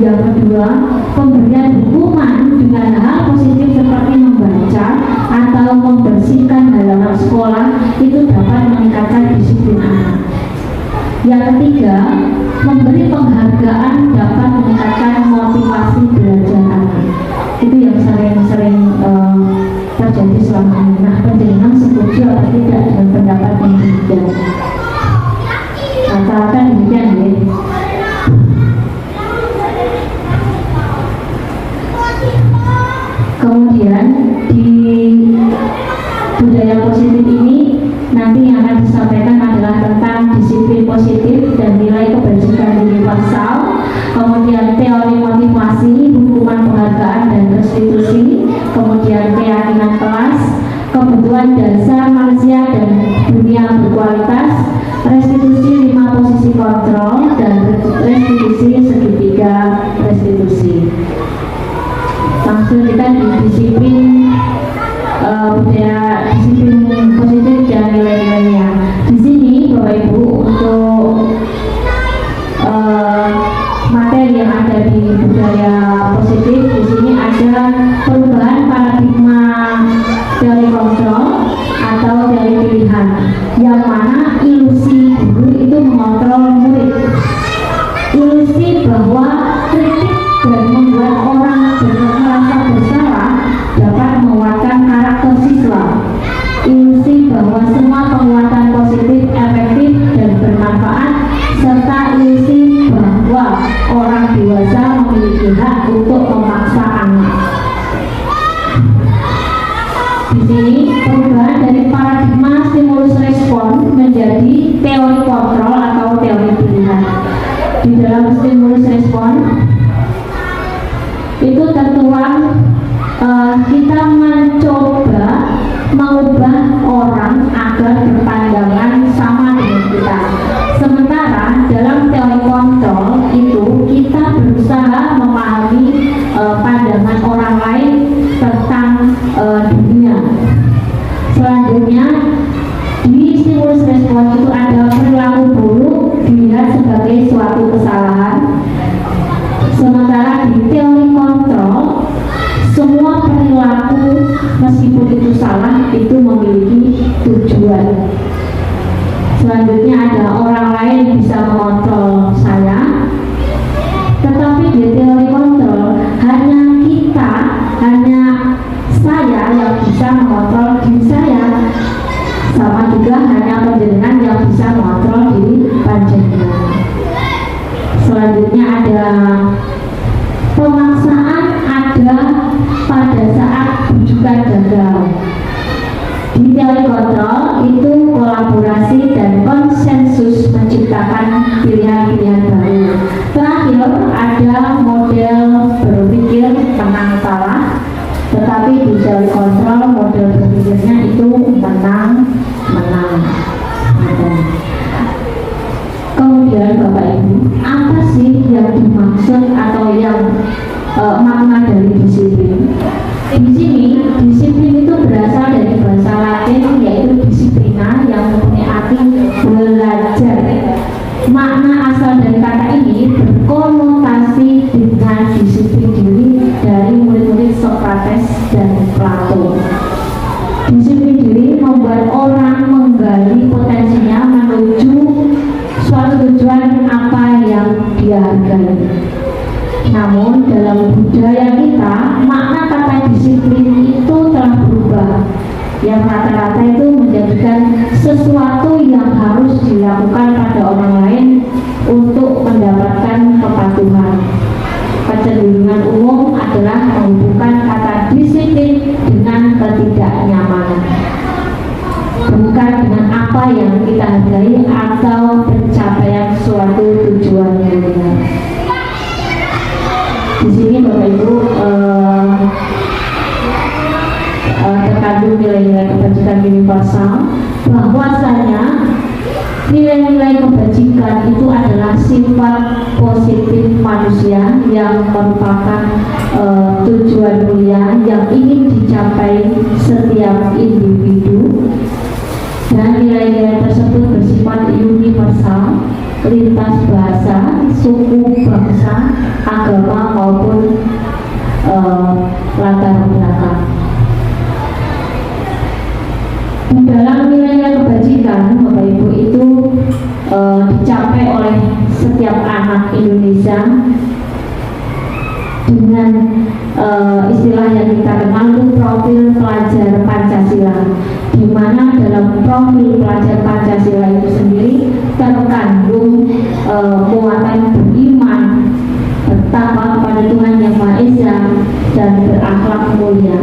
Yang kedua, pemberian hukuman dengan hal positif seperti membaca atau membersihkan halaman sekolah itu dapat meningkatkan disiplin anak. Yang ketiga, memberi penghargaan dapat meningkatkan motivasi belajar anak. Itu yang sering-sering terjadi selama ini. Nah, penjenengan setuju atau tidak dengan pendapat yang demikian? Rata-rata demikian ya. Kemudian di budaya positif ini nanti yang akan disampaikan adalah tentang disiplin positif dan nilai kebajikan universal, kemudian teori motivasi, hukuman penghargaan dan restitusi, kemudian keyakinan kelas, kebutuhan dasar manusia dan dunia berkualitas, restitusi 5 posisi kontrol, dan restitusi segitiga restitusi. Langsung kita di disiplin budaya disiplin positif dan nilai-nilainya. Di sini Bapak Ibu untuk materi yang ada di budaya positif, di sini ada perubahan paradigma teori kontrol atau teori pilihan, yang mana ilusi guru itu mengontrol murid. Ilusi bahwa kritik dan membuat orang merasa bersalah dapat menguatkan karakter siswa. Ilusi bahwa semua penguatan positif efektif dan bermanfaat, serta ilusi bahwa orang dewasa memiliki hak untuk memaksa anak. Di sini perubahan dari paradigma stimulus respon menjadi teori kontrol atau teori pilihan. Di dalam stimulus respon itu tertuang kita mencoba mengubah orang agar berpandangan sama dengan kita. Sementara dalam teori kontrol itu kita berusaha memahami pandangan orang lain tentang dunia. Selanjutnya di stimulus respon itu ada perilaku buruk dilihat sebagai suatu kesalahan. Sementara di teori kontrol, semua perilaku meskipun itu salah itu memiliki tujuan. Selanjutnya ada orang lain bisa mengontrol saya, tetapi di teori kontrol hanya saya yang bisa mengontrol diri saya, sama juga hanya panjenengan yang bisa mengontrol diri panjenengan. Selanjutnya ada pemaksaan ada pada saat rujukan gagal. Di teori kontrol itu kolaborasi dan konsensus menciptakan pilihan-pilihan baru. Terakhir ada model berpikir menang kalah, tetapi di teori kontrol model berpikirnya itu menang. Kemudian Bapak Ibu, apa sih yang dimaksud atau yang makna dari disiplin? Di sini disiplin itu berasal dari bahasa Latin yaitu disiplina, yang mempunyai arti belajar. Makna asal dari kata ini berkonotasi dengan disiplin diri dari murid-murid Socrates dan Plato. Disiplin diri membuat orang menggali potensinya menuju suatu tujuan apa yang dia hargai. Namun dalam budaya kita, makna kata disiplin itu telah berubah, yang rata-rata itu menjadikan sesuatu yang harus dilakukan pada orang lain untuk mendapatkan kepatuhan. Kecenderungan umum adalah menghubungkan kata disiplin dengan ketidaknyamanan, bukan dengan apa yang kita hargai atau pencapaian suatu tujuan mulia. Di sini Bapak Ibu terkandung nilai-nilai kebajikan universal, bahwasanya nilai-nilai kebajikan itu adalah sifat positif manusia yang merupakan tujuan mulia yang ingin dicapai setiap individu, dan nilai-nilai tersebut bersifat universal, lintas bahasa, suku, bangsa, agama, latar belakang. Di dalam nilai kebajikan, Bapak Ibu, itu dicapai oleh setiap anak Indonesia dengan istilah yang kita kenal itu profil pelajar Pancasila, di mana dalam profil pelajar Pancasila itu sendiri terkandung muatan beriman, bertakwa kepada Tuhan Yang Maha Esa, dan berakhlak mulia.